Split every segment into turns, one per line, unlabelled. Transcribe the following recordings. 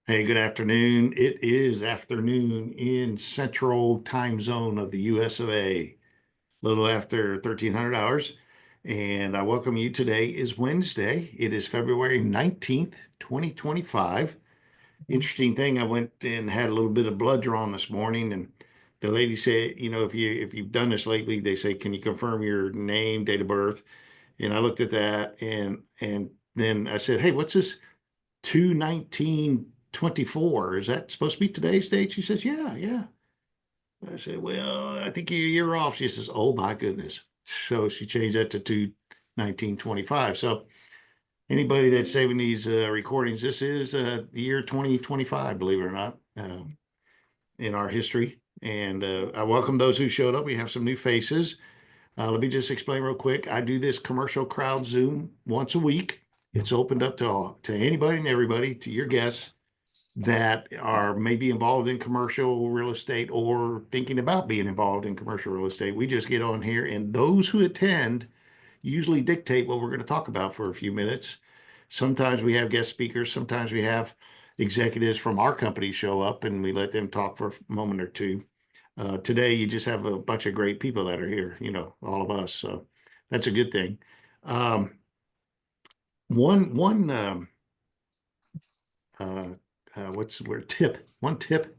Hey, good afternoon. It is afternoon in Central Time Zone of the US of A, a little after 1300 hours. And I welcome you. Today is Wednesday. It is February 19th, 2025. Interesting thing, I went and had a little bit of blood drawn this morning, and the lady said, if you've done this lately, they say, can you confirm your name, date of birth? And I looked at that and then I said, hey, what's this 2/19/24? Is that supposed to be today's date? She says, yeah, yeah. I said, well, I think you're off. She says, oh my goodness. So she changed that to 2/19/25. So anybody that's saving these recordings, this is the year 2025, believe it or not, in our history. And I welcome those who showed up. We have some new faces. Let me just explain real quick. I do this commercial crowd Zoom once a week. It's opened up to anybody and everybody, to your guests that are maybe involved in commercial real estate or thinking about being involved in commercial real estate. We just get on here, and those who attend usually dictate what we're going to talk about for a few minutes. Sometimes we have guest speakers, sometimes we have executives from our company show up and we let them talk for a moment or two. Today, you just have a bunch of great people that are here, all of us. So that's a good thing. Um, one uh, what's the word? One tip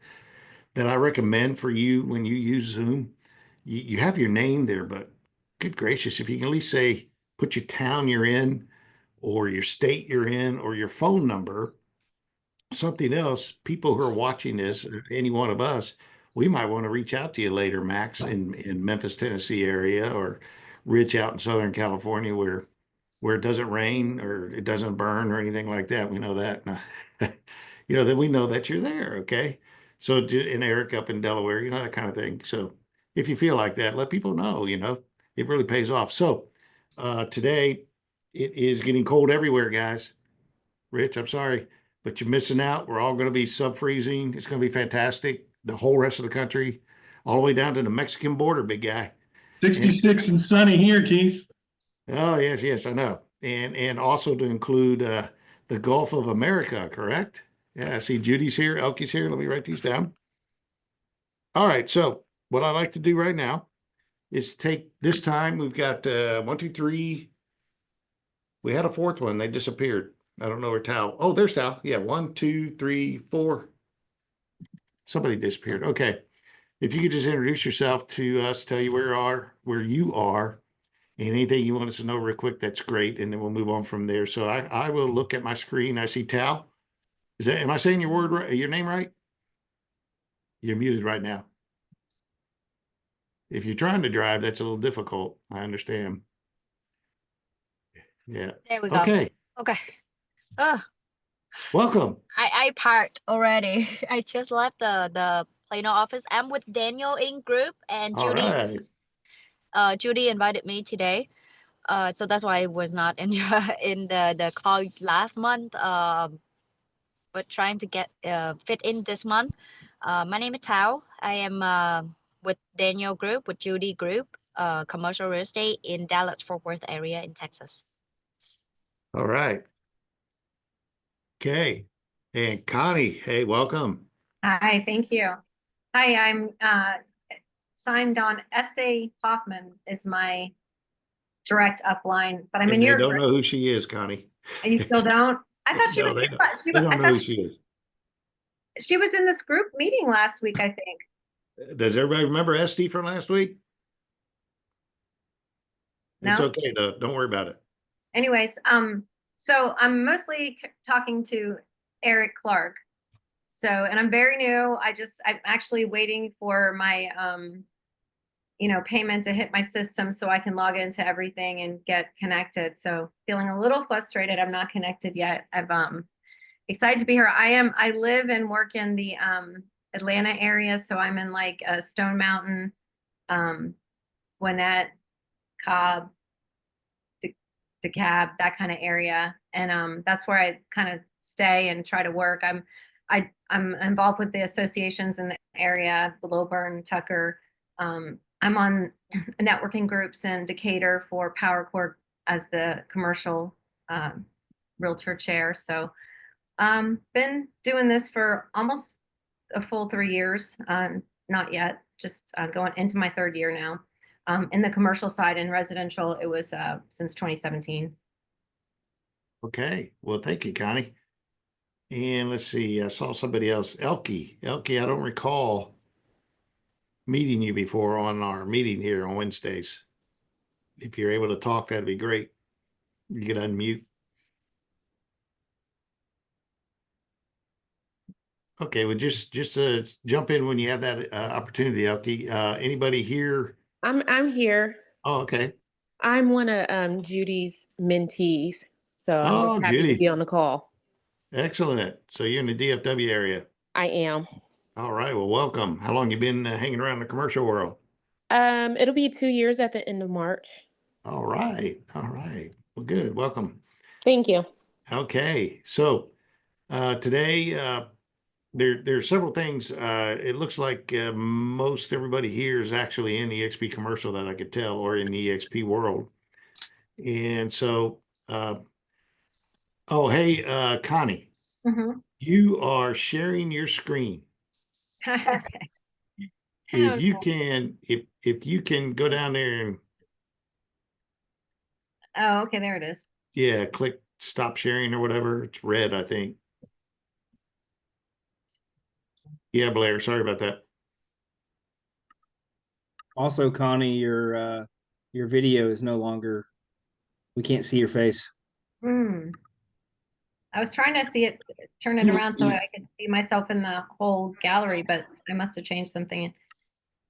that I recommend for you when you use Zoom, you have your name there, but good gracious, if you can at least say, put your town you're in, or your state you're in, or your phone number, something else, people who are watching this, any one of us, we might want to reach out to you later, Max, in Memphis, Tennessee area, or Rich out in Southern California where it doesn't rain or it doesn't burn or anything like that. We know that. Then we know that you're there. Okay. So, and Eric up in Delaware, that kind of thing. So, if you feel like that, let people know, it really pays off. So, today it is getting cold everywhere, guys. Rich, I'm sorry, but you're missing out. We're all going to be sub freezing. It's going to be fantastic. The whole rest of the country, all the way down to the Mexican border, big guy. And
66 and sunny here, Keith.
oh, yes, yes, I know. And also to include the Gulf of America, correct? Yeah, I see Judy's here, Elke's here. Let me write these down. All right, so what I like to do right now is take this time. We've got one, two, three. We had a fourth one. They disappeared. I don't know where Tao. Oh, there's Tao. Yeah, one, two, three, four. Somebody disappeared. Okay. If you could just introduce yourself to us, tell you where you are, and anything you want us to know real quick, that's great. And then we'll move on from there. So I will look at my screen. I see Tal. Am I saying your word right, your name right? You're muted right now. If you're trying to drive, that's a little difficult. I understand. Yeah.
There we go.
Okay.
Okay. Oh,
Welcome.
I parked already. I just left the Plano office. I'm with Daniel in group and
All
Judy.
right.
Judy invited me today. So that's why I was not in in the call last month. But trying to get fit in this month. My name is Tao. I am with Daniel Group, with Judy Group, commercial real estate in Dallas Fort Worth area in Texas.
All right. Okay. And Connie, hey, welcome.
Hi, thank you. Hi, I'm signed on. Estee Hoffman is my direct upline, but I'm
And
in
they
your
don't
group.
know who she is, Connie.
And you still don't? I thought she
No,
was
they
here.
don't. They don't
I
know who
thought
she is.
she was in this group meeting last week, I think.
Does everybody remember Esty from last week? It's
No?
okay though. Don't worry about it.
Anyways, so I'm mostly talking to Eric Clark. So, and I'm very new. I'm actually waiting for my payment to hit my system so I can log into everything and get connected. So feeling a little frustrated. I'm not connected yet. I'm excited to be here. I live and work in the Atlanta area. So I'm in like Stone Mountain, Gwinnett, Cobb, DeKalb, that kind of area. And that's where I kind of stay and try to work. I'm involved with the associations in the area, Lilburn, Tucker. I'm on networking groups in Decatur for Power Corp as the commercial realtor chair. So Been doing this for almost a full 3 years. Not yet, just going into my third year now. In the commercial side and residential, it was since 2017.
Okay. Well, thank you, Connie. And let's see, I saw somebody else, Elke. Elke, I don't recall meeting you before on our meeting here on Wednesdays. If you're able to talk, that'd be great. You can unmute. Okay, well, just jump in when you have that opportunity, Elke. Anybody here?
I'm here.
Oh, okay.
I'm one of Judy's mentees, so I'm
Oh,
just happy to
Judy.
be on the call.
Excellent. So you're in the DFW area.
I am.
All right. Well, welcome. How long you been hanging around the commercial world?
It'll be 2 years at the end of March.
All right. All right. Well, good. Welcome.
Thank you.
Okay. So today there are several things. It looks like most everybody here is actually in EXP commercial that I could tell, or in the EXP world. And so, oh, hey, Connie,
Mhm.
you are sharing your screen.
Okay.
If you
Okay.
can, if you can go down there and
Oh, okay, there it is.
yeah, click stop sharing or whatever. It's red, I think. Yeah, Blair, sorry about that.
Also, Connie, your video is no longer. We can't see your face.
Hmm. I was trying to see it, turn it around so I could see myself in the whole gallery, but I must have changed something.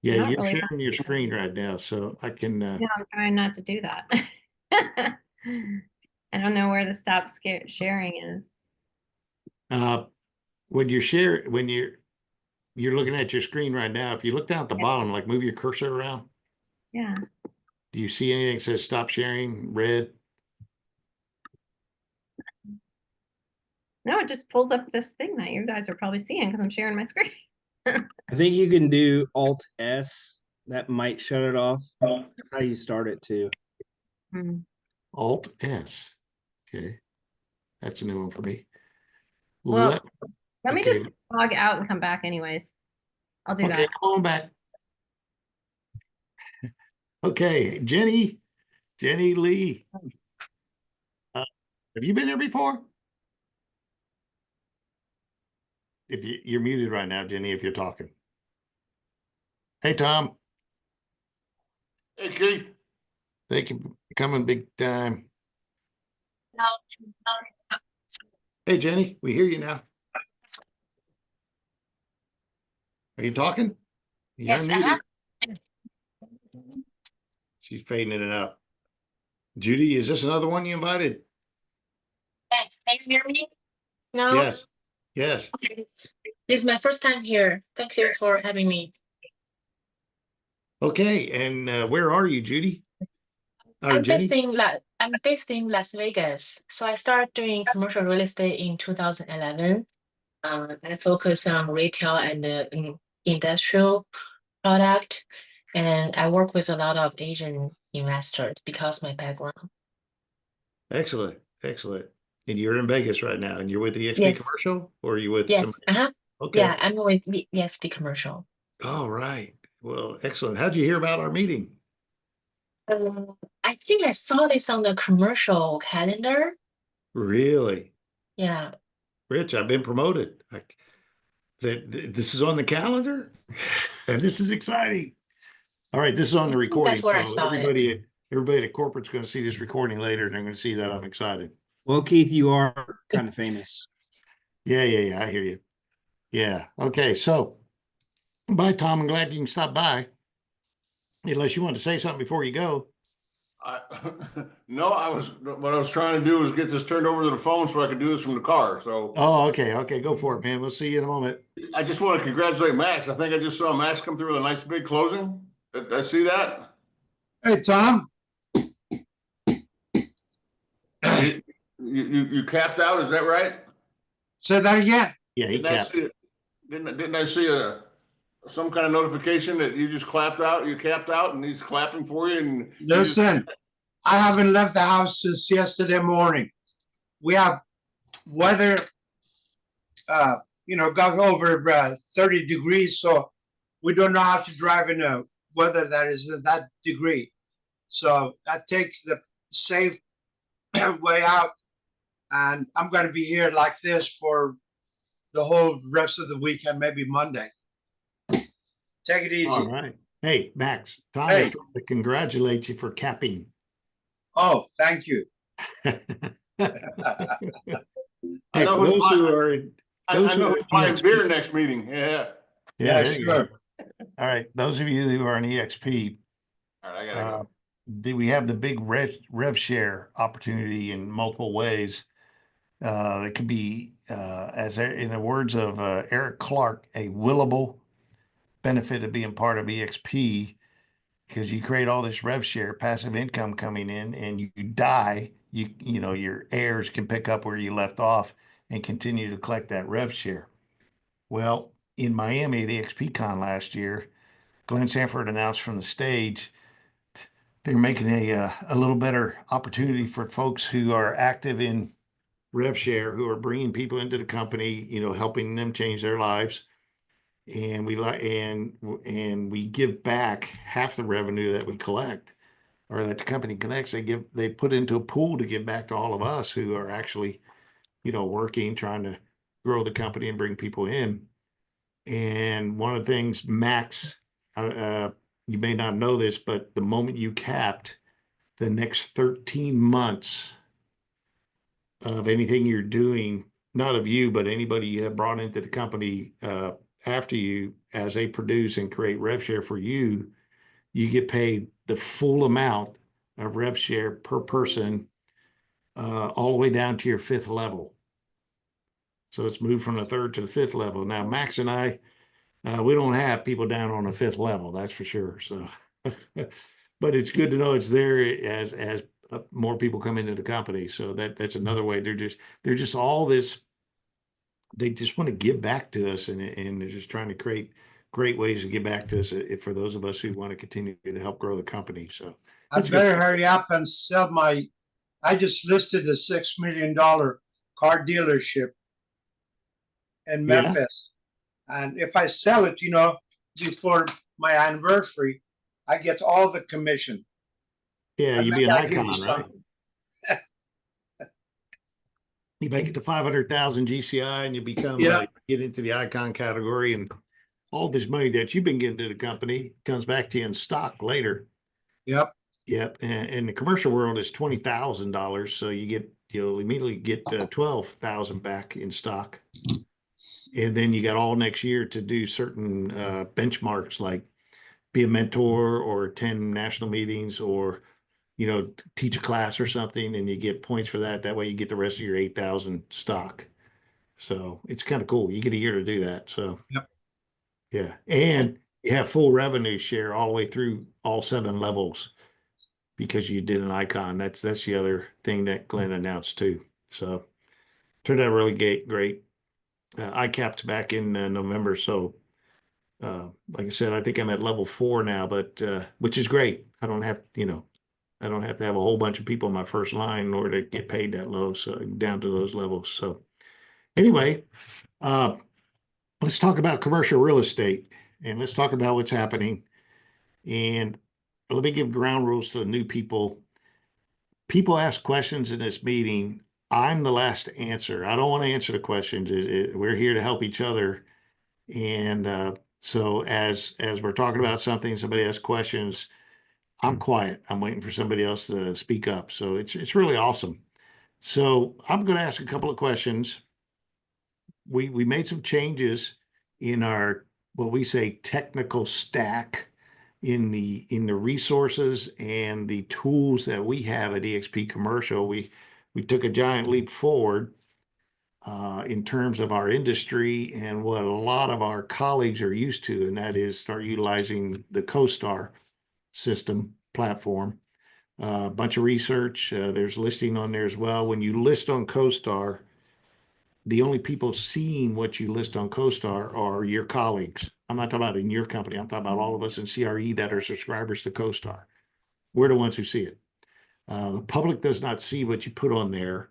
Yeah,
Not
you're
really
sharing your screen right now, so I can.
Yeah, I'm trying not to do that. I don't know where the stop sharing is.
When you're looking at your screen right now, if you look down at the bottom, like move your cursor around,
Yeah.
do you see anything that says stop sharing, red?
No, it just pulls up this thing that you guys are probably seeing because I'm sharing my screen.
I think you can do Alt S. That might shut it off. That's how you start it too.
Hmm.
Alt S. Okay. That's a new one for me.
Well, let me
okay.
just log out and come back anyways. I'll do
Okay,
that.
come on back. Okay, Jenny Lee. Have you been there before? If you're muted right now, Jenny, if you're talking. Hey, Tom.
Hey, Keith.
Thank you for coming big time. Hey, Jenny, we hear you now. Are you talking? You're
Yes,
unmuted. She's fading in and out. Judy, is this another one you invited?
Thanks. Can you hear me? No.
Yes. Yes.
Okay. This is my first time here. Thank you for having me.
Okay. And where are you, Judy? Or
I'm
Jenny?
based in Las Vegas. So I started doing commercial real estate in 2011. I focus on retail and industrial product, and I work with a lot of Asian investors because my background.
Excellent. Excellent. And you're in Vegas right now, and you're with the EXP
Yes.
commercial, or are you with
Yes.
somebody? Okay.
Yeah, I'm with the EXP commercial.
All right. Well, excellent. How'd you hear about our meeting?
I think I saw this on the commercial calendar.
Really?
Yeah.
Rich, I've been promoted. This is on the calendar, and this is exciting. All right, this is on the recording.
That's where I
So
saw it.
everybody at corporate's going to see this recording later, and they're going to see that I'm excited.
Well, Keith, you are kind of famous.
Yeah. I hear you. Yeah. Okay. So, bye, Tom. I'm glad you can stop by. Unless you want to say something before you go.
No, what I was trying to do was get this turned over to the phone so I could do this from the car. So,
Oh, okay. Okay. Go for it, man. We'll see you in a moment.
I just want to congratulate Max. I think I just saw Max come through with a nice big closing. Did I see that?
Hey, Tom.
You capped out, is that right?
Say that again.
Yeah, he capped.
Didn't I see some kind of notification that you just clapped out, you capped out, and he's clapping for you? And
Listen, I haven't left the house since yesterday morning. We have weather got over 30 degrees, so we don't know how to drive in a weather that is that degree. So that takes the safe way out. And I'm going to be here like this for the whole rest of the weekend, maybe Monday. Take it easy.
All right. Hey, Max, Tom
Hey.
is trying to congratulate you for capping.
Oh, thank you.
I
Hey,
know
for
who's
those who
buying,
are in,
I
those who
know
are
who's
in
buying
EXP
beer next meeting. Yeah.
Yeah, there you go.
sure.
All right, those of you who are in EXP,
All right, I gotta go.
we have the big rev share opportunity in multiple ways. It could be, in the words of Eric Clark, a willable benefit of being part of EXP, because you create all this rev share, passive income coming in, and you die. Your heirs can pick up where you left off and continue to collect that rev share. Well, in Miami at EXPCon last year, Glenn Sanford announced from the stage they're making a little better opportunity for folks who are active in rev share, who are bringing people into the company, helping them change their lives. And we give back half the revenue that we collect, or that the company collects. They put into a pool to give back to all of us who are actually, working, trying to grow the company and bring people in. And one of the things, Max, you may not know this, but the moment you capped, the next 13 months of anything you're doing, not of you, but anybody you have brought into the company after you, as they produce and create rev share for you, you get paid the full amount of rev share per person, all the way down to your fifth level. So it's moved from the third to the fifth level. Now, Max and I, we don't have people down on the fifth level, that's for sure. So, but it's good to know it's there as more people come into the company. So that's another way. They're just all this. They just want to give back to us, and they're just trying to create great ways to give back to us for those of us who want to continue to help grow the company. So
I
it's
better
good.
hurry up and sell I just listed a $6 million car dealership in
Yeah.
Memphis. And if I sell it, before my anniversary, I get all the commission.
Yeah,
And
you'd be an
maybe I'll give you
icon, right?
something.
You make it to 500,000 GCI, and you become
Yeah.
get into the icon category, and all this money that you've been getting to the company comes back to you in stock later.
Yep.
Yep. And in the commercial world is $20,000. So you'll immediately get 12,000 back in stock. And then you got all next year to do certain benchmarks, like be a mentor or attend national meetings, or, teach a class or something, and you get points for that. That way you get the rest of your 8,000 stock. So it's kind of cool. You get a year to do that. So,
Yep.
yeah. And you have full revenue share all the way through all 7 levels, because you did an icon. That's the other thing that Glenn announced too. So turned out really great. I capped back in November. So, like I said, I think I'm at level 4 now, but which is great. I don't have to have a whole bunch of people in my first line in order to get paid that low. So down to those levels. So anyway, let's talk about commercial real estate, and let's talk about what's happening. And let me give ground rules to the new people. People ask questions in this meeting. I'm the last to answer. I don't want to answer the questions. We're here to help each other. And so as we're talking about something, somebody asks questions, I'm quiet. I'm waiting for somebody else to speak up. So it's really awesome. So I'm going to ask a couple of questions. We made some changes in our, what we say, technical stack, in the resources and the tools that we have at EXP Commercial. We took a giant leap forward in terms of our industry and what a lot of our colleagues are used to, and that is start utilizing the CoStar system platform. A bunch of research. There's listing on there as well. When you list on CoStar, the only people seeing what you list on CoStar are your colleagues. I'm not talking about in your company. I'm talking about all of us in CRE that are subscribers to CoStar. We're the ones who see it. The public does not see what you put on there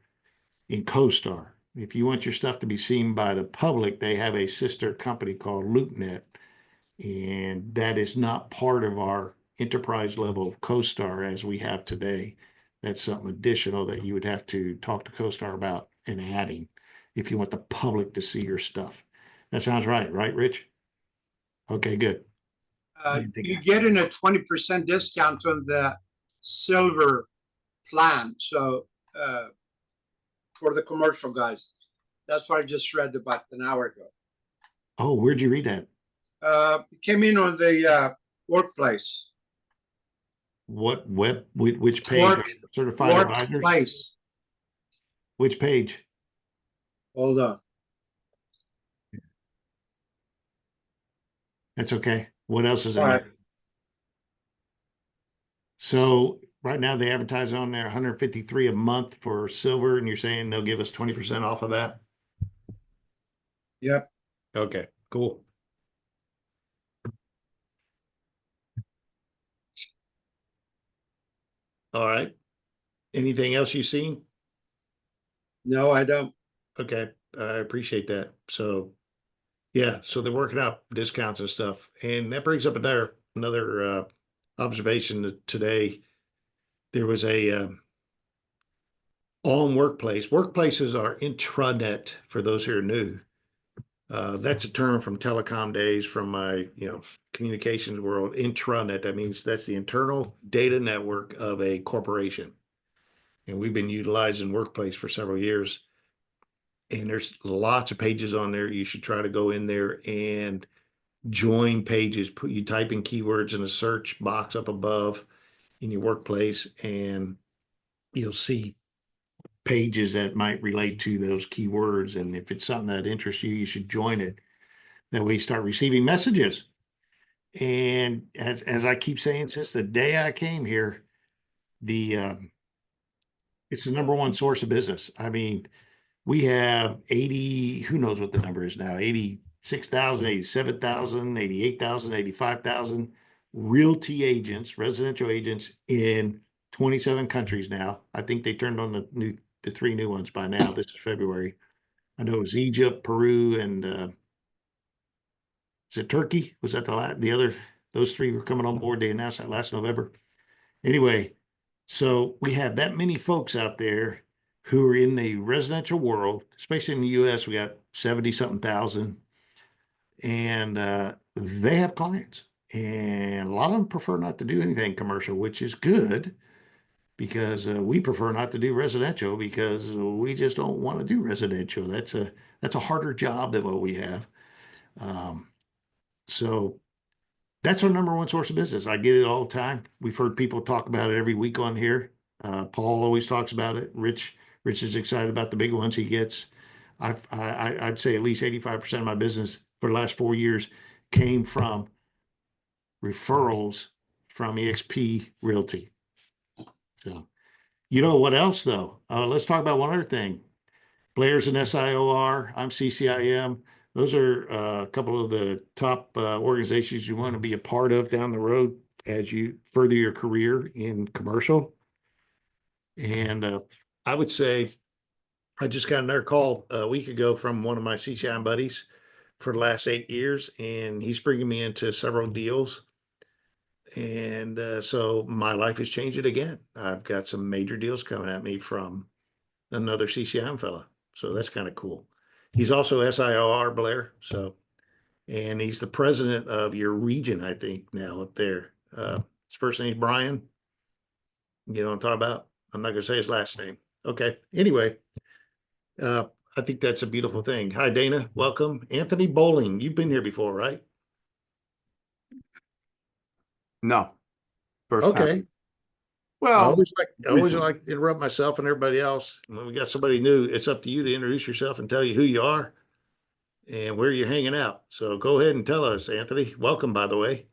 in CoStar. If you want your stuff to be seen by the public, they have a sister company called LoopNet, and that is not part of our enterprise level of CoStar as we have today. That's something additional that you would have to talk to CoStar about and adding if you want the public to see your stuff. That sounds right, Rich? Okay, good.
You're getting a 20% discount on the silver plan. So for the commercial guys, that's what I just read about an hour ago.
Oh, where'd you read that?
It came in on the workplace.
What which page? Certified advisors?
Workplace.
Which page?
Hold on.
That's okay. What else is in
All
there?
right.
So right now they advertise on there 153 a month for silver, and you're saying they'll give us 20% off of that?
Yep.
Okay, cool. All right. Anything else you've seen?
No, I don't.
Okay, I appreciate that. So, yeah, so they're working out discounts and stuff, and that brings up another observation that today. There was a on workplace. Workplaces are intranet for those who are new. That's a term from telecom days, from my communications world. Intranet. That means that's the internal data network of a corporation, and we've been utilizing workplace for several years. And there's lots of pages on there. You should try to go in there and join pages. You type in keywords in the search box up above in your workplace, and you'll see pages that might relate to those keywords. And if it's something that interests you, you should join it. That way you start receiving messages. And as I keep saying, since the day I came here, it's the number one source of business. I mean, we have 80, who knows what the number is now, 86,000, 87,000, 88,000, 85,000 realty agents, residential agents in 27 countries now. I think they turned on the three new ones by now. This is February. I know it was Egypt, Peru, and is it Turkey? Was that the other? Those three were coming on board. They announced that last November. Anyway, so we have that many folks out there who are in the residential world, especially in the US. We got 70 something thousand, and they have clients. And a lot of them prefer not to do anything commercial, which is good, because we prefer not to do residential because we just don't want to do residential. That's a harder job than what we have. So that's our number one source of business. I get it all the time. We've heard people talk about it every week on here. Paul always talks about it. Rich is excited about the big ones he gets. I'd say at least 85% of my business for the last 4 years came from referrals from EXP Realty. So, you know what else though? Let's talk about one other thing. Blair's an SIOR. I'm CCIM. Those are a couple of the top organizations you want to be a part of down the road as you further your career in commercial. And I would say I just got another call a week ago from one of my CCIM buddies for the last 8 years, and he's bringing me into several deals. And so my life is changing again. I've got some major deals coming at me from another CCIM fella. So that's kind of cool. He's also SIOR, Blair. So, and he's the president of your region, I think, now up there. His first name's Brian. You know what I'm talking about? I'm not going to say his last name. Okay. Anyway, I think that's a beautiful thing. Hi, Dana. Welcome. Anthony Bowling. You've been here before, right?
No. First
Okay.
time. Well,
I always
recently.
like to interrupt myself and everybody else. When we got somebody new, it's up to you to introduce yourself and tell you who you are and where you're hanging out. So go ahead and tell us, Anthony. Welcome, by the way.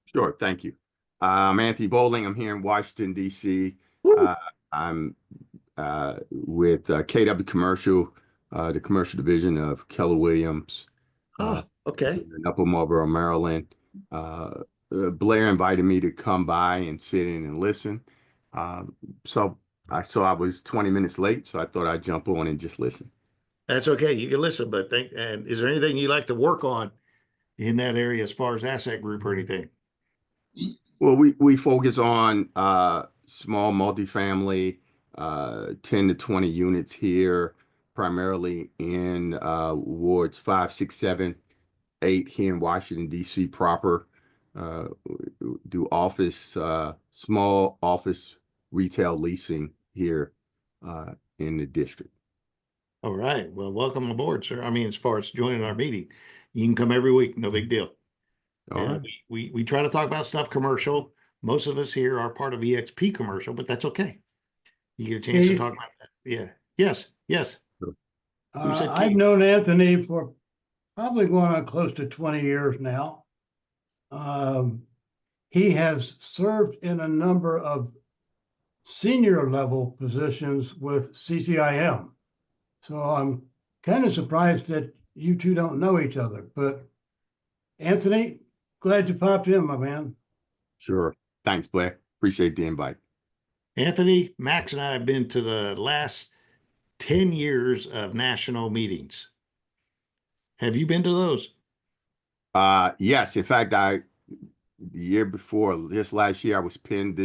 Sure, thank you. I'm Anthony Bowling. I'm here in Washington, D.C. I'm with KW Commercial, the commercial division of Keller Williams.
Okay.
In Upper Marlboro, Maryland. Blair invited me to come by and sit in and listen. So I saw I was 20 minutes late, so I thought I'd jump on and just listen.
That's okay. You can listen, but and is there anything you like to work on in that area as far as asset group or anything?
Well, we focus on small multifamily, 10 to 20 units here, primarily in wards 5, 6, 7, 8 here in Washington, D.C. proper. Do office, small office retail leasing here in the district.
All right. Well, welcome aboard, sir. I mean, as far as joining our meeting, you can come every week. No big deal.
All
Yeah,
right.
we try to talk about stuff commercial. Most of us here are part of EXP commercial, but that's okay. You get a chance to
Keith?
talk about that. Yeah. Yes. Yes. Who said
I've
Keith?
known Anthony for probably going on close to 20 years now. He has served in a number of senior level positions with CCIM. So I'm kind of surprised that you two don't know each other, but Anthony, glad you popped in, my man.
Sure. Thanks, Blair. Appreciate the invite.
Anthony, Max, and I have been to the last 10 years of national meetings. Have you been to those?
Yes, in fact, the year before, just last year, I was pinned.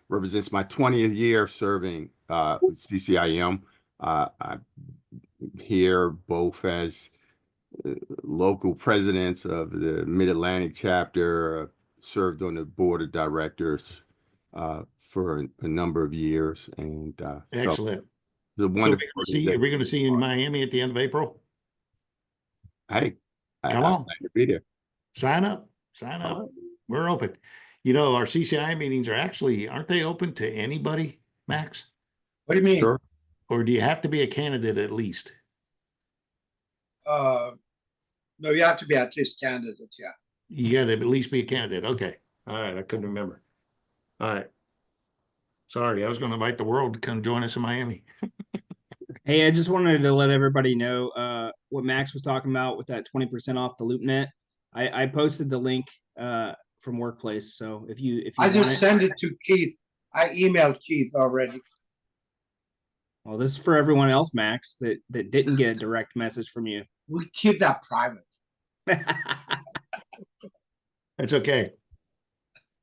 Represents my 20th year serving with CCIM. I'm here both as local presidents of the Mid-Atlantic chapter, served on the board of directors for a number of years, and so
Excellent.
it's a
So
wonderful
are we going to see you in Miami at the end of April?
Hey,
Come
I
on.
plan to be there.
Sign up. Sign up. We're open. You know, our CCI meetings aren't they open to anybody, Max?
What do you mean?
Sure.
Or do you have to be a candidate at least?
No, you have to be at least candidates, yeah.
You got to at least be a candidate. Okay. All right. I couldn't remember. All right. Sorry. I was going to invite the world to come join us in Miami.
Hey, I just wanted to let everybody know what Max was talking about with that 20% off the LoopNet. I posted the link from Workplace, so if you
I
want
just
it,
sent it to Keith. I emailed Keith already.
well, this is for everyone else, Max, that didn't get a direct message from you.
We keep that private.
That's okay.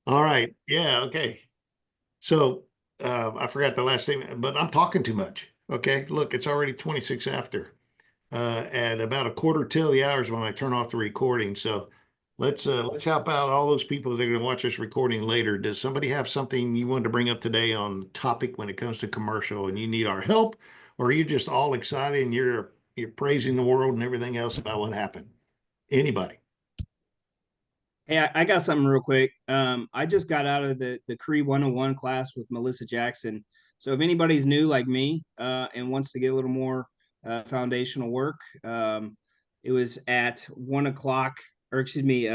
All right. Yeah. Okay. So I forgot the last statement, but I'm talking too much. Okay. Look, it's already 26 after. At about a quarter till the hours when I turn off the recording. So let's help out all those people that are going to watch this recording later. Does somebody have something you wanted to bring up today on the topic when it comes to commercial and you need our help, or are you just all excited and you're praising the world and everything else about what happened? Anybody?
Hey, I got something real quick. I just got out of the CRE 101 class with Melissa Jackson. So if anybody's new like me and wants to get a little more foundational work, it was at 1 o'clock, or excuse me,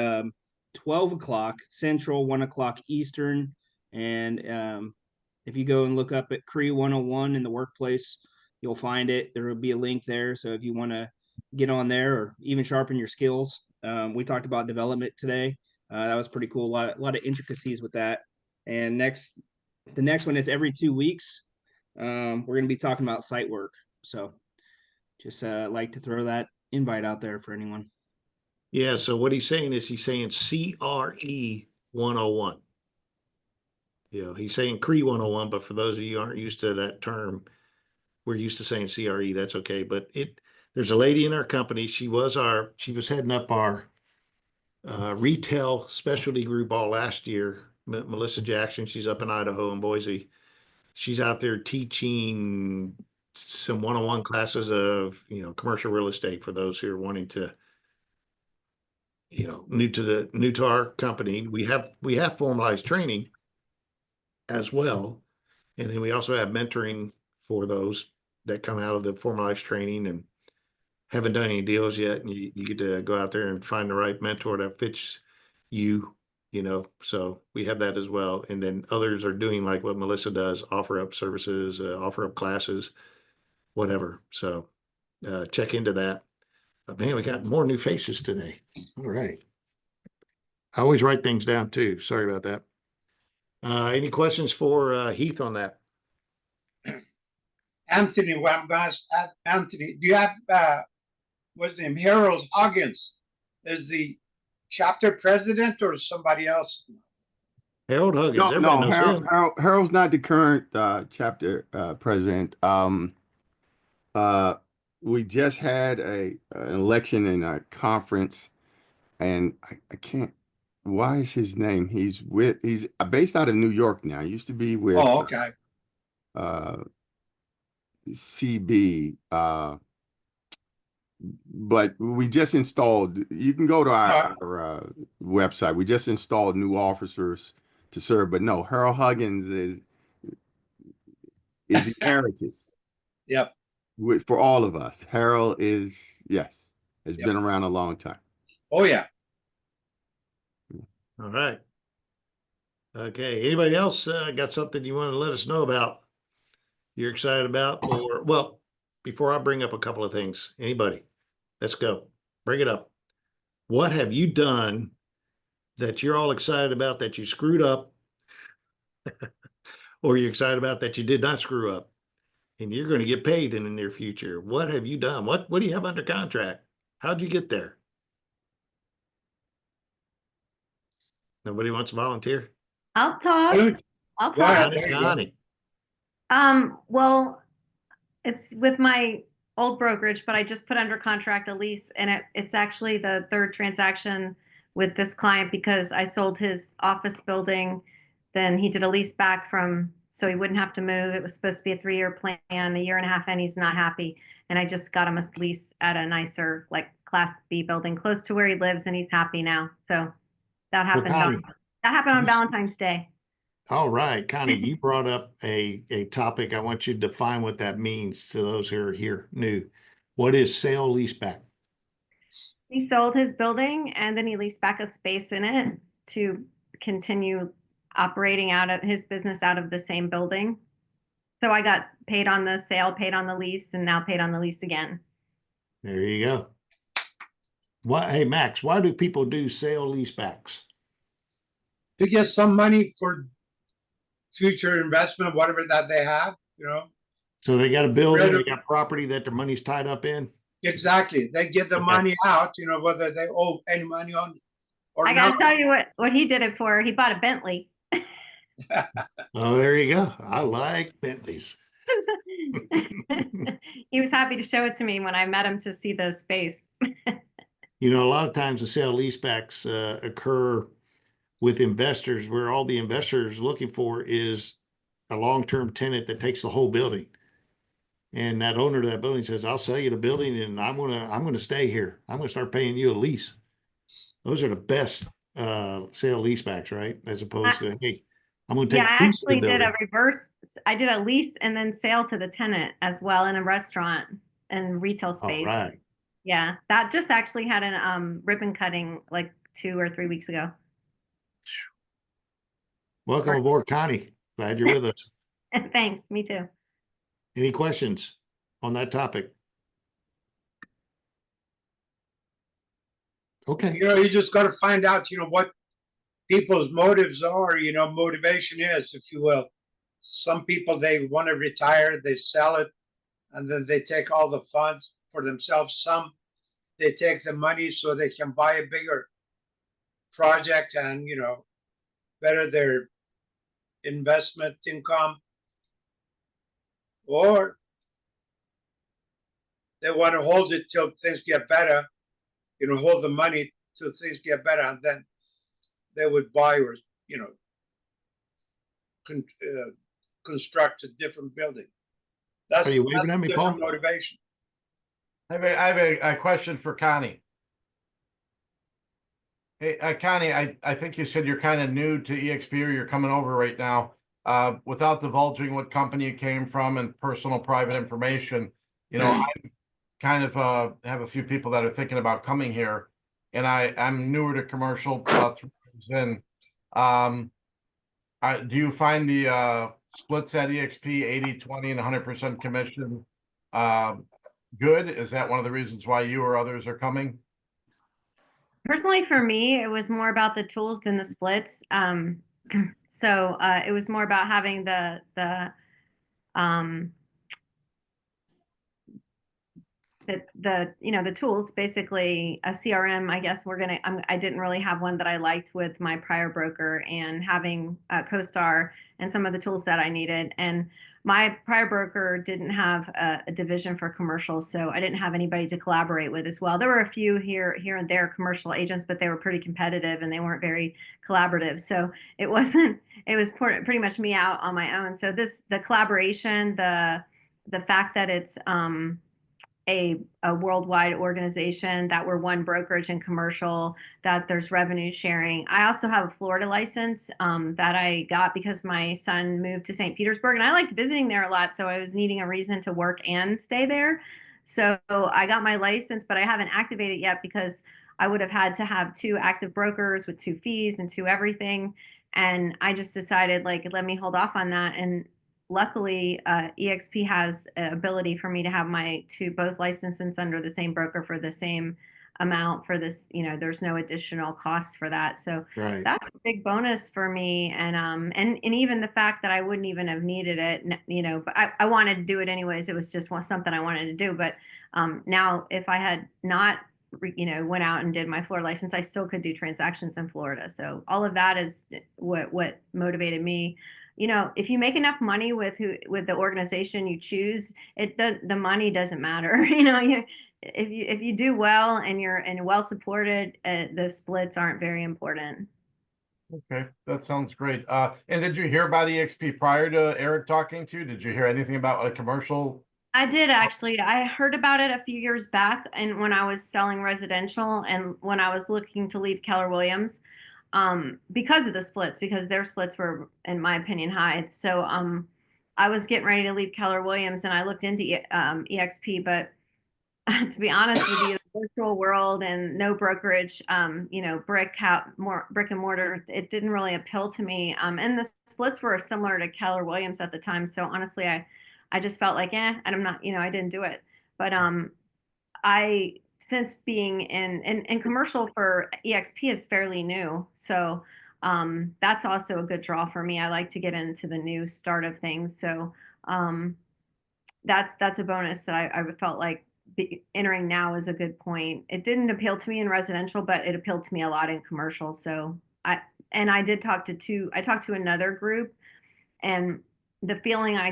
12 o'clock Central, 1 o'clock Eastern. And if you go and look up at CRE 101 in the workplace, you'll find it. There will be a link there. So if you want to get on there or even sharpen your skills, we talked about development today. That was pretty cool. A lot of intricacies with that. And the next one is every 2 weeks. We're going to be talking about site work. So just like to throw that invite out there for anyone.
Yeah. So what he's saying is he's saying CRE 101. You know, he's saying CRE 101, but for those of you who aren't used to that term, we're used to saying CRE. That's okay. But there's a lady in our company. She was heading up our retail specialty group all last year. Melissa Jackson. She's up in Idaho and Boise. She's out there teaching some one-on-one classes of, commercial real estate for those who are wanting to, new to our company. We have formalized training as well. And then we also have mentoring for those that come out of the formalized training and haven't done any deals yet. And you get to go out there and find the right mentor that fits you, so we have that as well. And then others are doing like what Melissa does, offer up services, offer up classes, whatever. So check into that. But man, we got more new faces today. All right. I always write things down too. Sorry about that. Any questions for Heath on that?
Anthony, what I'm going to ask Anthony, do you have, what's his name, Harold Huggins is the chapter president or somebody else?
Harold Huggins,
No,
everybody
no,
knows him.
Harold's not the current chapter president. Uh, we just had an election in our conference, and I can't. Why is his name? He's based out of New York now. He used to be with
Oh, okay.
CB. But we just installed. You can go to our website. We just installed new officers to serve. But no, Harold Huggins is emeritus.
Yep.
For all of us. Harold is, yes, has
Yep.
been around a long time.
Oh, yeah.
All right. Okay. Anybody else got something you want to let us know about? You're excited about, or well, before I bring up a couple of things, anybody, let's go. Bring it up. What have you done that you're all excited about that you screwed up, or you're excited about that you did not screw up, and you're going to get paid in the near future? What have you done? What do you have under contract? How'd you get there? Nobody wants to volunteer?
I'll talk.
Good.
I'll
Go ahead.
talk.
There you go.
Connie.
Well, it's with my old brokerage, but I just put under contract a lease, and it's actually the third transaction with this client because I sold his office building. Then he did a lease back so he wouldn't have to move. It was supposed to be a 3-year plan, a year and a half in, he's not happy. And I just got him a lease at a nicer, like Class B building close to where he lives, and he's happy now. So that happened
Connie.
on Valentine's Day.
All right, Connie, you brought up a topic. I want you to define what that means to those who are here new. What is sale leaseback?
He sold his building and then he leased back a space in it to continue operating out of his business out of the same building. So I got paid on the sale, paid on the lease, and now paid on the lease again.
There you go. Hey, Max, why do people do sale leasebacks?
To get some money for future investment, whatever that they have,
So they got a building, they got property that their money's tied up in?
Exactly. They get the
Okay.
money out, whether they owe any money on or
I
not.
gotta tell you what he did it for. He bought a Bentley.
Oh, there you go. I like Bentleys.
He was happy to show it to me when I met him to see the space.
A lot of times the sale leasebacks occur with investors where all the investor is looking for is a long-term tenant that takes the whole building. And that owner of that building says, I'll sell you the building and I'm gonna stay here. I'm gonna start paying you a lease. Those are the best sale leasebacks, right? As opposed to, hey, I'm gonna take
Yeah,
a
I
piece of the
actually did
building.
a reverse. I did a lease and then sale to the tenant as well in a restaurant and retail
All
space.
right.
Yeah, that just actually had an ribbon cutting like 2 or 3 weeks ago.
Welcome aboard, Connie. Glad you're with us.
Thanks, me too.
Any questions on that topic? Okay.
You just got to find out, what people's motives are, motivation is, if you will. Some people, they want to retire, they sell it, and then they take all the funds for themselves. Some, they take the money so they can buy a bigger project and, better their investment income. Or they want to hold it till things get better, hold the money till things get better, and then they would buy or, construct a different building. That's
Are you waving at me,
different
Paul?
motivation.
I have a question for Connie. Hey, Connie, I think you said you're kind of new to EXP or you're coming over right now. Without divulging what company you came from and personal private information, I kind of have a few people that are thinking about coming here, and I'm newer to commercial 3 years in. Do you find the splits at EXP 80/20 and 100% commission good? Is that one of the reasons why you or others are coming?
Personally, for me, it was more about the tools than the splits. So it was more about having the the tools, basically a CRM. I guess I didn't really have one that I liked with my prior broker, and having CoStar and some of the tools that I needed. And my prior broker didn't have a division for commercial, so I didn't have anybody to collaborate with as well. There were a few here and there commercial agents, but they were pretty competitive and they weren't very collaborative. So it was pretty much me out on my own. So the collaboration, the fact that it's a worldwide organization, that we're one brokerage and commercial, that there's revenue sharing. I also have a Florida license that I got because my son moved to St. Petersburg, and I liked visiting there a lot. So I was needing a reason to work and stay there. So I got my license, but I haven't activated yet because I would have had to have 2 active brokers with 2 fees and 2 everything. And I just decided, like, let me hold off on that. And luckily, EXP has ability for me to have my 2 both licenses under the same broker for the same amount for this. There's no additional cost for that. So
Right.
that's a big bonus for me. And even the fact that I wouldn't even have needed it, but I wanted to do it anyways. It was just something I wanted to do. But now if I had not, went out and did my Florida license, I still could do transactions in Florida. So all of that is what motivated me. If you make enough money with the organization you choose, the money doesn't matter. If you do well and you're well supported, the splits aren't very important.
Okay, that sounds great. And did you hear about EXP prior to Eric talking to you? Did you hear anything about a commercial?
I did actually. I heard about it a few years back, and when I was selling residential and when I was looking to leave Keller Williams, because of the splits, because their splits were, in my opinion, high. So I was getting ready to leave Keller Williams, and I looked into EXP, but to be honest with you, the virtual world and no brokerage, brick and mortar, it didn't really appeal to me. And the splits were similar to Keller Williams at the time. So honestly, I just felt like, and I'm not, I didn't do it. But I since being in commercial for EXP is fairly new. So that's also a good draw for me. I like to get into the new start of things. So that's a bonus that I felt like entering now is a good point. It didn't appeal to me in residential, but it appealed to me a lot in commercial. So I did talk I talked to another group, and the feeling I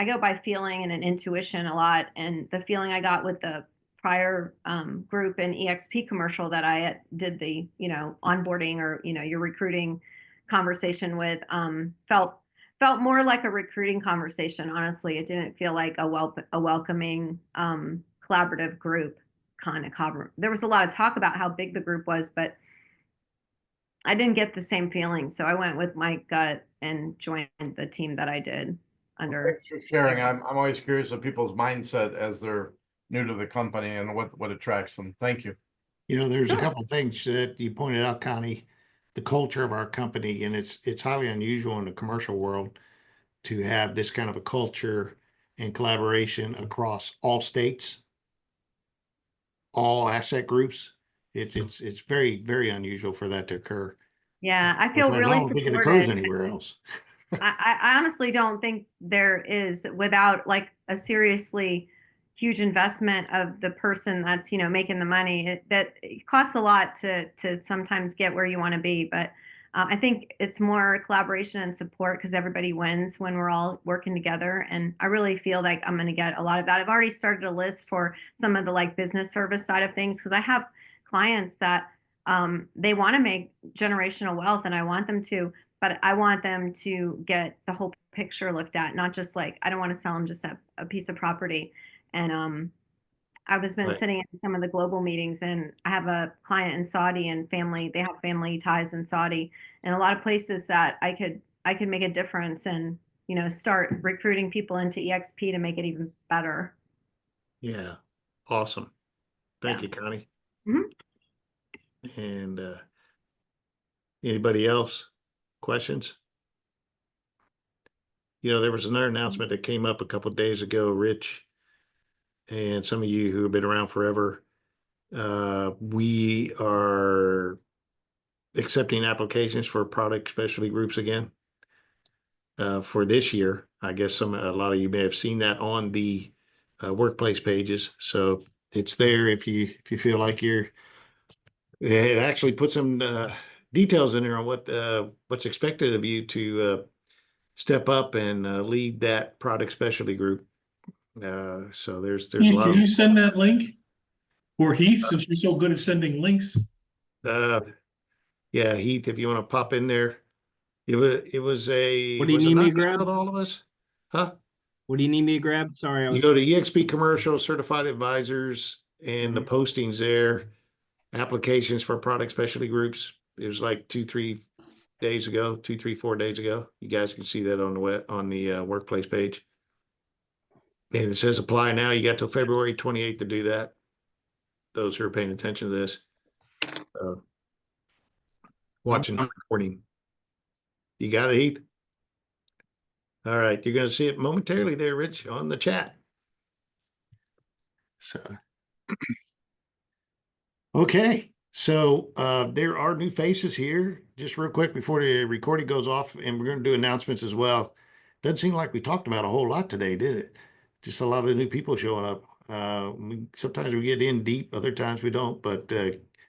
go by feeling and an intuition a lot. And the feeling I got with the prior group in EXP commercial that I did the, onboarding or, your recruiting conversation with, felt more like a recruiting conversation. Honestly, it didn't feel like a welcoming, collaborative group kind of cover. There was a lot of talk about how big the group was, but I didn't get the same feeling. So I went with my gut and joined the team that I did under.
Thanks for sharing. I'm always curious of people's mindset as they're new to the company and what attracts them. Thank you.
There's a couple of things that you pointed out, Connie, the culture of our company, and it's highly unusual in the commercial world to have this kind of a culture and collaboration across all states, all asset groups. It's very, very unusual for that to occur.
Yeah, I feel
I
really
don't think it occurs
supported.
anywhere else.
I honestly don't think there is, without like a seriously huge investment of the person that's, making the money. It costs a lot to sometimes get where you want to be. But I think it's more collaboration and support because everybody wins when we're all working together. And I really feel like I'm going to get a lot of that. I've already started a list for some of the like business service side of things because I have clients that they want to make generational wealth, and I want them to, but I want them to get the whole picture looked at, not just like, I don't want to sell them just a piece of property. And I was been
Right.
sitting in some of the global meetings, and I have a client in Saudi and they have family ties in Saudi, and a lot of places that I could make a difference and, start recruiting people into EXP to make it even better.
Yeah. Awesome. Thank
Yeah.
you, Connie.
Mhm.
And anybody else? Questions? There was another announcement that came up a couple of days ago, Rich, and some of you who have been around forever. We are accepting applications for product specialty groups again for this year. I guess a lot of you may have seen that on the workplace pages. So it's there if you feel like you're. It actually puts some details in there on what's expected of you to step up and lead that product specialty group. So there's a lot
Can
of
you send that link? Or Heath, since you're so good at sending links.
yeah, Heath, if you want to pop in there. It was a
What do you
was it
need me
not
to grab?
emailed to all of us? Huh?
What do you need me to grab? Sorry, I
You
was.
go to EXP Commercial Certified Advisors and the
Mhm.
postings there, applications for product specialty groups. It was like 2, 3 days ago, 4 days ago. You guys can see that on the workplace page. And it says apply now. You got till February 28th to do that. Those who are paying attention to this, watching the recording. You got it, Heath? All right. You're going to see it momentarily there, Rich, on the chat. So, okay. So there are new faces here. Just real quick before the recording goes off, and we're going to do announcements as well. Doesn't seem like we talked about a whole lot today, did it? Just a lot of new people showing up. Sometimes we get in deep, other times we don't. But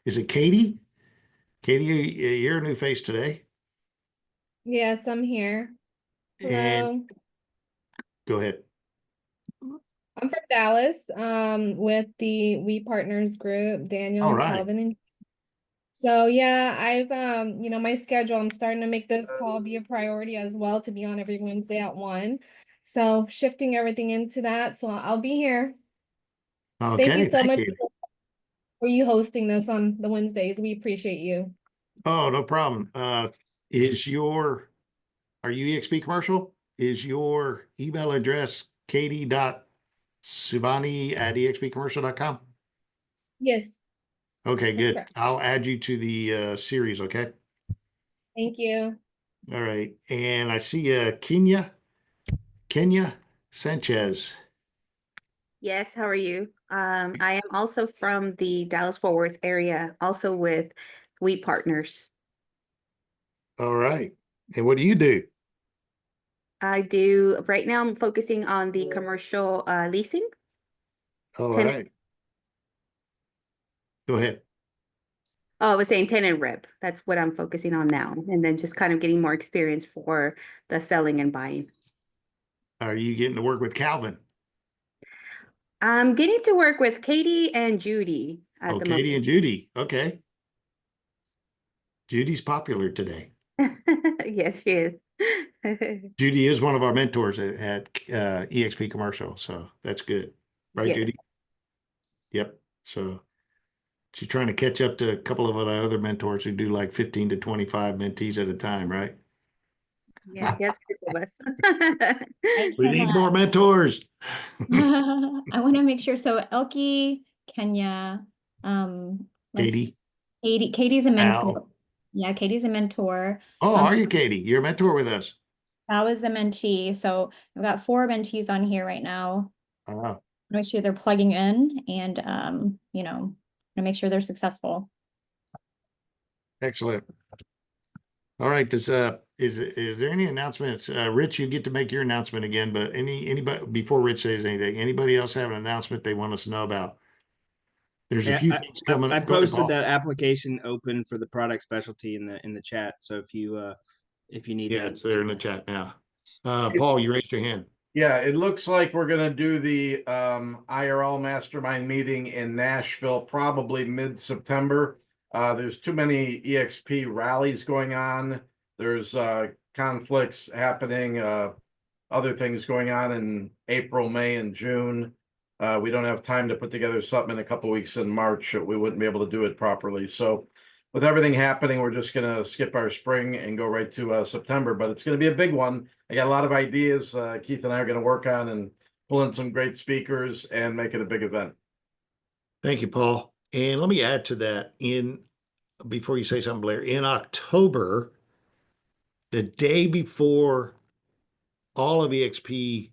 is it Katie? Katie, you're a new face today.
Yes, I'm here.
And
Hello.
go ahead.
I'm from Dallas, with the We Partners group, Daniel
All
and
right.
Calvin. And so yeah, I've my schedule, I'm starting to make this call be a priority as well to be on every Wednesday at 1. So shifting everything into that. So I'll be here.
Okay.
Thank you so
Thank
much
you.
for you hosting this on the Wednesdays. We appreciate you.
Oh, no problem. Are you EXP Commercial? Is your email address katie.subani@expcommercial.com?
Yes,
Okay,
that's
good.
correct.
I'll add you to the series, okay?
Thank you.
All right. And I see Kenya Sanchez.
Yes, how are you? I am also from the Dallas-Fort Worth area, also with We Partners.
All right. And what do you do?
Right now I'm focusing on the commercial leasing.
All
Tenant,
right. Go ahead.
I was saying tenant rep. That's what I'm focusing on now. And then just kind of getting more experience for the selling and buying.
Are you getting to work with Calvin?
I'm getting to work with Katie and Judy at the
Katie and
moment.
Judy. Okay. Judy's popular today.
Yes, she is.
Judy is one of our mentors at EXP Commercial, so that's good. Right,
Yes.
Judy? Yep. So she's trying to catch up to a couple of our other mentors who do like 15 to 25 mentees at a time, right?
Yeah, yes, of us.
We need more mentors.
I want to make sure. So Elke, Kenya,
Katie.
Katie's a mentor.
Al.
Yeah, Katie's a mentor.
Oh, are you, Katie? You're a mentor with us.
Al is a mentee. So I've got 4 mentees on here right now. Make sure they're plugging in and to make sure they're successful.
Excellent. All right. Is there any announcements? Rich, you get to make your announcement again, but anybody before Rich says anything, anybody else have an announcement they want us to know about? There's a few things coming.
I
Go ahead,
posted
Paul.
that application open for the product specialty in the chat. So if you need that,
it's there in the chat now. Paul, you raised your hand.
Yeah, it looks like we're gonna do the IRL mastermind meeting in Nashville probably mid-September. There's too many EXP rallies going on. There's conflicts happening, other things going on in April, May, and June. We don't have time to put together something in a couple weeks in March. We wouldn't be able to do it properly. So with everything happening, we're just gonna skip our spring and go right to September, but it's gonna be a big one. I got a lot of ideas Keith and I are gonna work on and pull in some great speakers and make it a big event.
Thank you, Paul. And let me add to that before you say something, Blair, in October, the day before all of EXP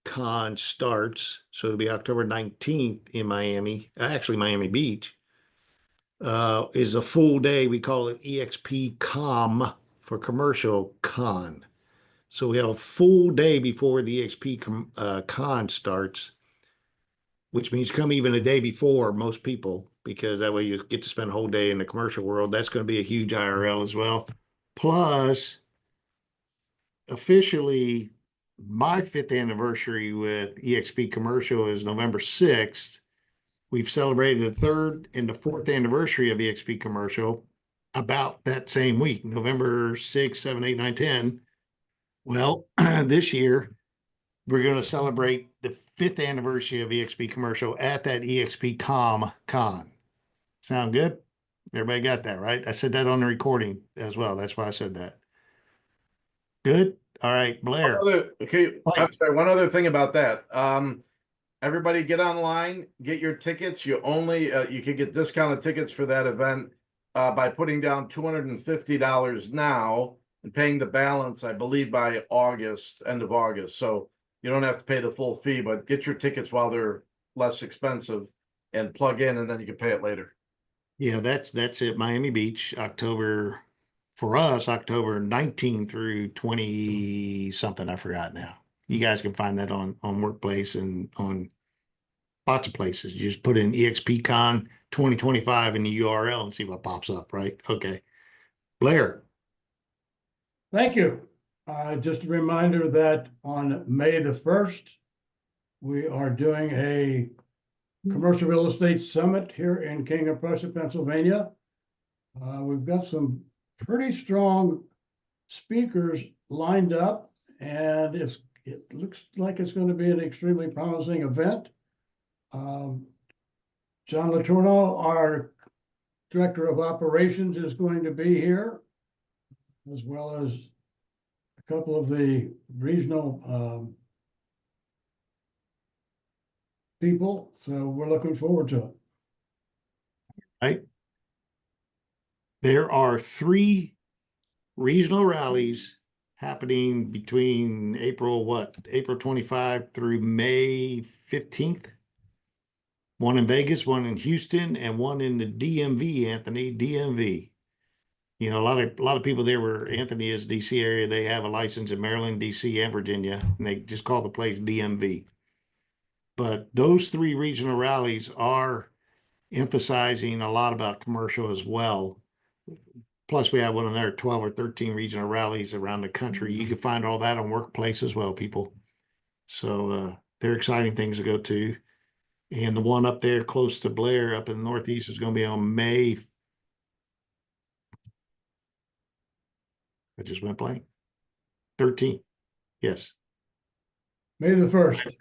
Con starts, so it'll be October 19th in Miami, actually Miami Beach, is a full day. We call it EXP Com for Commercial Con. So we have a full day before the EXP Con starts. which means come even a day before most people, because that way you get to spend a whole day in the commercial world. That's going to be a huge IRL as well. Plus, officially, my 5th anniversary with EXP Commercial is November 6th. We've celebrated the 3rd and the 4th anniversary of EXP Commercial about that same week, November 6, 7, 8, 9, 10. Well, this year, we're going to celebrate the 5th anniversary of EXP Commercial at that EXP Con. Sound good? Everybody got that, right? I said that on the recording as well. That's why I said that. Good? All right, Blair.
I'm sorry, one other thing about that. Everybody get online, get your tickets. You can get discounted tickets for that event by putting down $250 now and paying the balance, I believe, by August, end of August. So you don't have to pay the full fee, but get your tickets while they're less expensive and plug in, and then you can pay it later.
Yeah, that's it. Miami Beach, for us, October 19 through 20 something. I forgot now. You guys can find that on Workplace and on lots of places. You just put in EXPCon 2025 in the URL and see what pops up, right? Okay. Blair.
Thank you. Just a reminder that on May the 1st, we are doing a commercial real estate summit here in King of Prussia, Pennsylvania. We've got some pretty strong speakers lined up, and it looks like it's going to be an extremely promising event. John Letourneau, our Director of Operations, is going to be here, as well as a couple of the regional people. So we're looking forward to it.
Right. There are 3 regional rallies happening between April 25 through May 15th. One in Vegas, one in Houston, and one in the DMV, Anthony, DMV. You know, a lot of people there where Anthony is DC area, they have a license in Maryland, DC, and Virginia, and they just call the place DMV. But those 3 regional rallies are emphasizing a lot about commercial as well. Plus, we have one of their 12 or 13 regional rallies around the country. You can find all that on Workplace as well, people. So they're exciting things to go to. And the one up there close to Blair up in the Northeast is going to be on May. I just went blank. 13th. Yes.
May the 1st.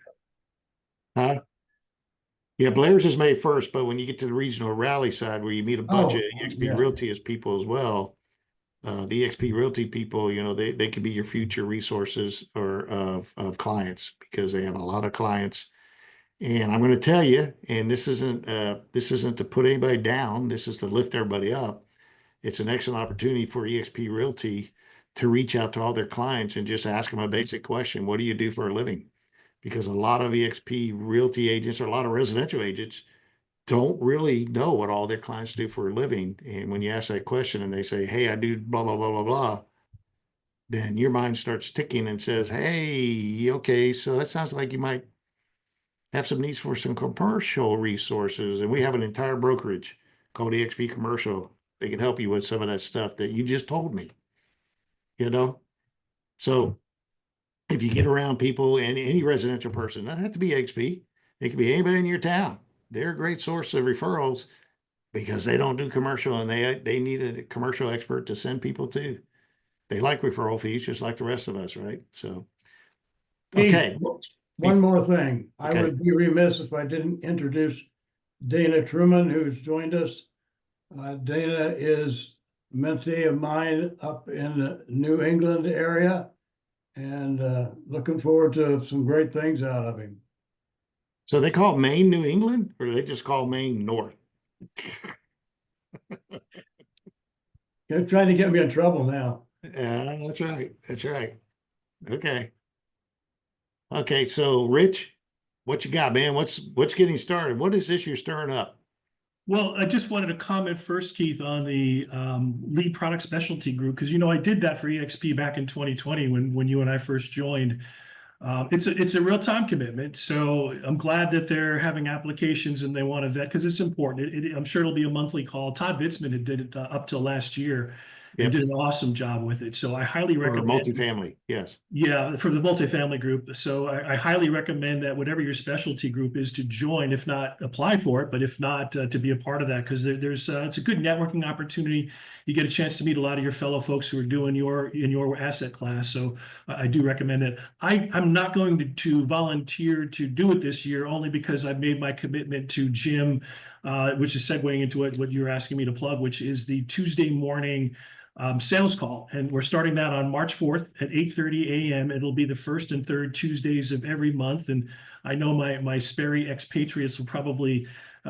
Huh? Yeah, Blair's is May 1st, but when you get to the regional rally side where you meet a bunch of EXP Realty as people as well, the EXP Realty people, you know, they could be your future resources or of clients, because they have a lot of clients. And I'm going to tell you, and this isn't to put anybody down. This is to lift everybody up. It's an excellent opportunity for EXP Realty to reach out to all their clients and just ask them a basic question. What do you do for a living? Because a lot of EXP Realty agents or a lot of residential agents don't really know what all their clients do for a living. And when you ask that question and they say, hey, I do blah, blah, blah, blah, blah, then your mind starts ticking and says, hey, okay, so that sounds like you might have some needs for some commercial resources. And we have an entire brokerage called EXP Commercial. They can help you with some of that stuff that you just told me, you know? So if you get around people and any residential person, doesn't have to be EXP, it could be anybody in your town. They're a great source of referrals because they don't do commercial and they need a commercial expert to send people to. They like referral fees just like the rest of us, right? So, okay.
One more thing. I
Okay.
would be remiss if I didn't introduce Dana Truman, who's joined us. Dana is a mentee of mine up in the New England area, and looking forward to some great things out of him.
So they call Maine New England, or do they just call Maine North?
They're trying to get me in trouble now.
Yeah, that's right. That's right. Okay. Okay, so Rich, what you got, man? What's getting started? What is this you're stirring up?
Well, I just wanted to comment first, Keith, on the lead product specialty group, because, you know, I did that for EXP back in 2020 when you and I first joined. It's a real time commitment. So I'm glad that they're having applications and they want to vet because it's important. I'm sure it'll be a monthly call. Todd Vitzman had did it up till last year and did an awesome job with it. So I highly
For
recommend.
multifamily, yes.
Yeah, for the multifamily group. So I highly recommend that whatever your specialty group is to join, if not apply for it, but if not to be a part of that, because there's it's a good networking opportunity. You get a chance to meet a lot of your fellow folks who are doing in your asset class. So I do recommend it. I'm not going to volunteer to do it this year only because I've made my commitment to Jim, which is segueing into what you're asking me to plug, which is the Tuesday morning sales call. And we're starting that on March 4th at 8:30 a.m. It'll be the first and third Tuesdays of every month. And I know my Sperry expatriates will probably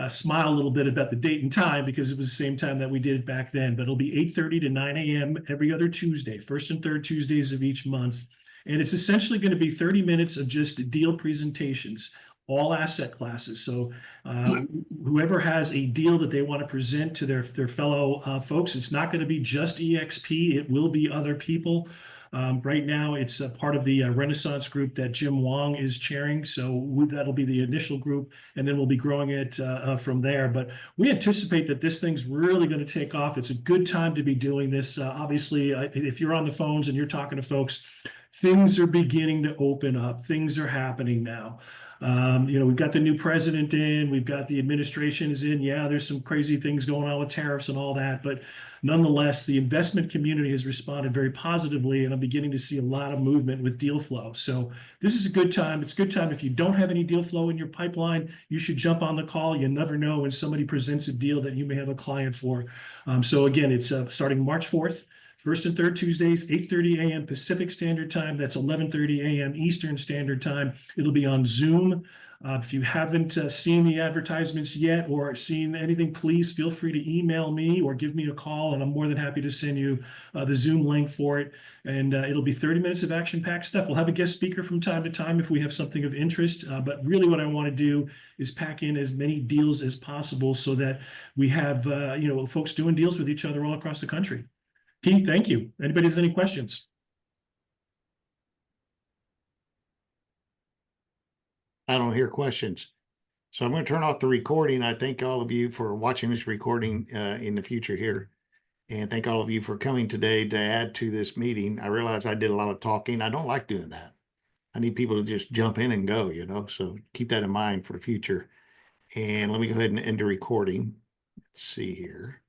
smile a little bit about the date and time because it was the same time that we did it back then. But it'll be 8:30 to 9 a.m. every other Tuesday, first and third Tuesdays of each month. And it's essentially going to be 30 minutes of just deal presentations, all asset classes. So whoever has a deal that they want to present to their fellow folks, it's not going to be just EXP. It will be other people. Right now, it's part of the Renaissance group that Jim Wong is chairing. So that'll be the initial group, and then we'll be growing it from there. But we anticipate that this thing's really going to take off. It's a good time to be doing this. Obviously, if you're on the phones and you're talking to folks, things are beginning to open up. Things are happening now. We've got the new president in, we've got the administration is in. Yeah, there's some crazy things going on with tariffs and all that, but nonetheless, the investment community has responded very positively, and I'm beginning to see a lot of movement with deal flow. So this is a good time. It's a good time. If you don't have any deal flow in your pipeline, you should jump on the call. You never know when somebody presents a deal that you may have a client for. So again, it's starting March 4th. First and third Tuesdays, 8:30 a.m. Pacific Standard Time. That's 11:30 a.m. Eastern Standard Time. It'll be on Zoom. If you haven't seen the advertisements yet or seen anything, please feel free to email me or give me a call, and I'm more than happy to send you the Zoom link for it. And it'll be 30 minutes of action-packed stuff. We'll have a guest speaker from time to time if we have something of interest. But really what I want to do is pack in as many deals as possible so that we have folks doing deals with each other all across the country. Keith, thank you. Anybody has any questions?
I don't hear questions. So I'm going to turn off the recording. I thank all of you for watching this recording in the future here. And thank all of you for coming today to add to this meeting. I realize I did a lot of talking. I don't like doing that. I need people to just jump in and go, so keep that in mind for the future. And let me go ahead and end the recording. Let's see here.